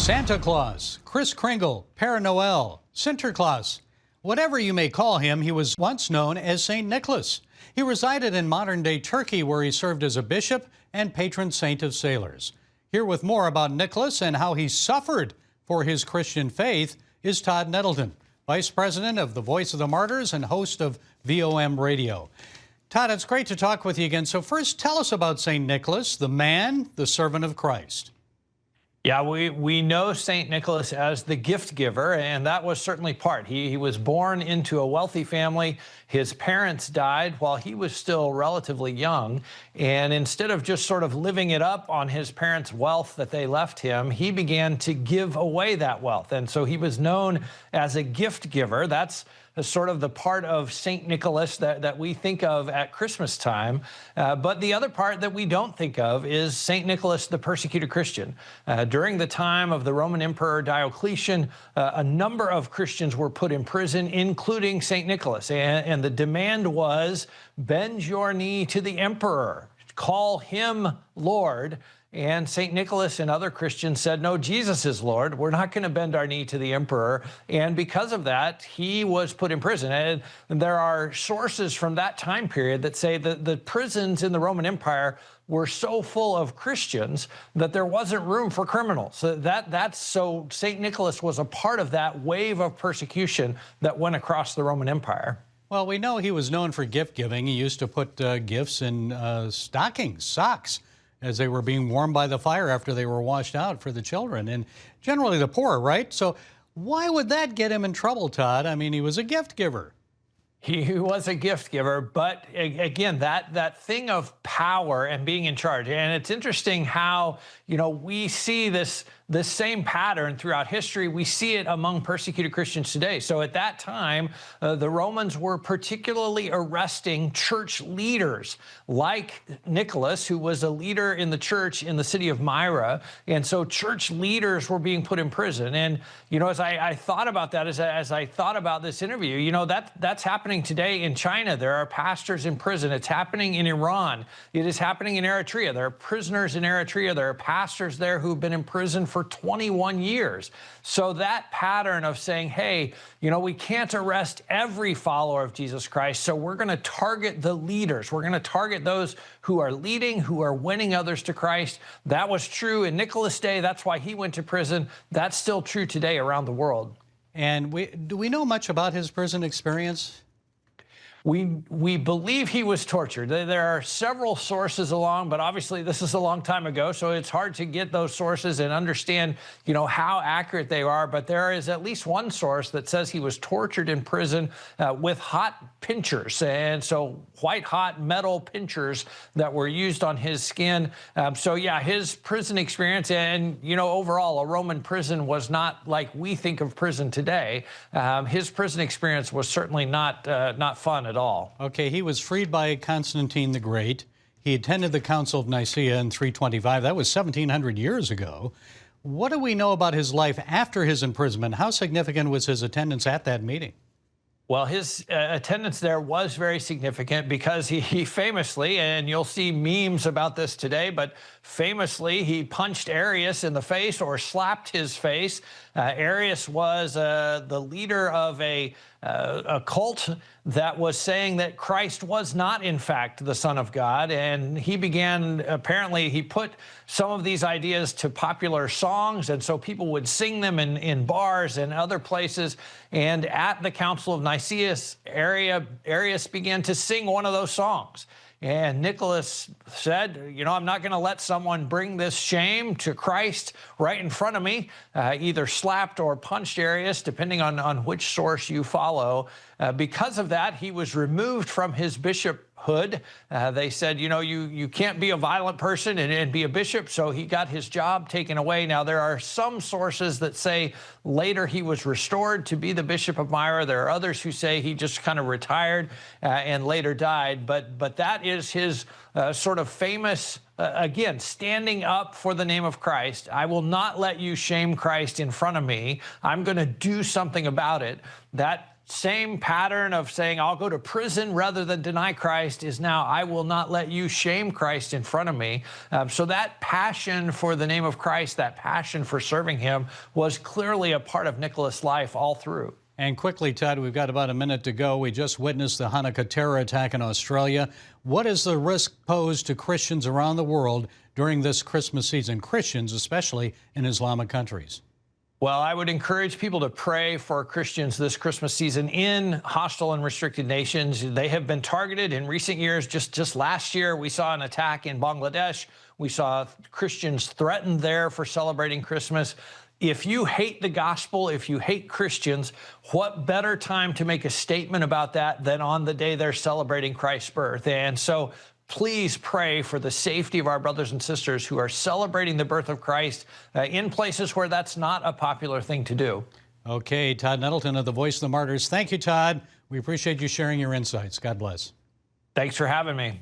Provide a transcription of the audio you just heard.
Santa Claus, Kris Kringle, Pere Noel, Sinterklaas. Whatever you may call him, he was once known as St. Nicholas. He resided in modern-day Turkey, where he served as a bishop and patron saint of sailors. Here with more about Nicholas and how he suffered for his Christian faith is Todd Nettleton, Vice President of the Voice of the Martyrs and host of VOM Radio. Todd, it's great to talk with you again. So first, tell us about St. Nicholas, the man, the servant of Christ. Yeah, we know St. Nicholas as the gift giver, and that was certainly part. He was born into a wealthy family. His parents died while he was still relatively young, and instead of just sort of living it up on his parents' wealth that they left him, he began to give away that wealth. And so he was known as a gift giver. That's sort of the part of St. Nicholas that we think of at Christmas time. But the other part that we don't think of is St. Nicholas, the persecuted Christian. During the time of the Roman Emperor Diocletian, a number of Christians were put in prison, including St. Nicholas. And the demand was, bend your knee to the emperor, call him Lord. And St. Nicholas and other Christians said, no, Jesus is Lord. We're not going to bend our knee to the emperor. And because of that, he was put in prison. And there are sources from that time period that say that the prisons in the Roman Empire were so full of Christians that there wasn't room for criminals. So St. Nicholas was a part of that wave of persecution that went across the Roman Empire. Well, we know he was known for gift giving. He used to put gifts in stockings, socks, as they were being warmed by the fire after they were washed out for the children, and generally the poor, right? So why would that get him in trouble, Todd? I mean, he was a gift giver. He was a gift giver, but again, that thing of power and being in charge. And it's interesting how, we see this same pattern throughout history. We see it among persecuted Christians today. So at that time, the Romans were particularly arresting church leaders like Nicholas, who was a leader in the church in the city of Myra. And so church leaders were being put in prison. And, as I thought about that, as I thought about this interview, that's happening today in China. There are pastors in prison. It's happening in Iran. It is happening in Eritrea. There are prisoners in Eritrea. There are pastors there who've been in prison for 21 years. So that pattern of saying, hey, we can't arrest every follower of Jesus Christ, so we're going to target the leaders. We're going to target those who are leading, who are winning others to Christ. That was true in Nicholas' day. That's why he went to prison. That's still true today around the world. And do we know much about his prison experience? We believe he was tortured. There are several sources along, but obviously this is a long time ago, so it's hard to get those sources and understand, how accurate they are. But there is at least one source that says he was tortured in prison with hot pinchers, and so white hot metal pinchers that were used on his skin. So yeah, his prison experience, and overall, a Roman prison was not like we think of prison today. His prison experience was certainly not fun at all. Okay, he was freed by Constantine the Great. He attended the Council of Nicaea in 325. That was 1,700 years ago. What do we know about his life after his imprisonment? How significant was his attendance at that meeting? Well, his attendance there was very significant because he famously, and you'll see memes about this today, but famously he punched Arius in the face or slapped his face. Arius was the leader of a cult that was saying that Christ was not, in fact, the Son of God. And he put some of these ideas to popular songs, and so people would sing them in bars and other places. And at the Council of Nicaea, Arius began to sing one of those songs. And Nicholas said, I'm not going to let someone bring this shame to Christ right in front of me, either slapped or punched Arius, depending on which source you follow. Because of that, he was removed from his bishophood. They said, you can't be a violent person and be a bishop, so he got his job taken away. Now, there are some sources that say later he was restored to be the Bishop of Myra. There are others who say he just kind of retired and later died. But that is his sort of famous, again, standing up for the name of Christ. I will not let you shame Christ in front of me. I'm going to do something about it. That same pattern of saying, I'll go to prison rather than deny Christ is now, I will not let you shame Christ in front of me. So that passion for the name of Christ, that passion for serving him was clearly a part of Nicholas' life all through. And quickly, Todd, we've got about a minute to go. We just witnessed the Hanukkah terror attack in Australia. What is the risk posed to Christians around the world during this Christmas season? Christians, especially in Islamic countries. Well, I would encourage people to pray for Christians this Christmas season in hostile and restricted nations. They have been targeted in recent years. Just last year, we saw an attack in Bangladesh. We saw Christians threatened there for celebrating Christmas. If you hate the gospel, if you hate Christians, what better time to make a statement about that than on the day they're celebrating Christ's birth? And so please pray for the safety of our brothers and sisters who are celebrating the birth of Christ in places where that's not a popular thing to do. Okay, Todd Nettleton of the Voice of the Martyrs. Thank you, Todd. We appreciate you sharing your insights. God bless. Thanks for having me.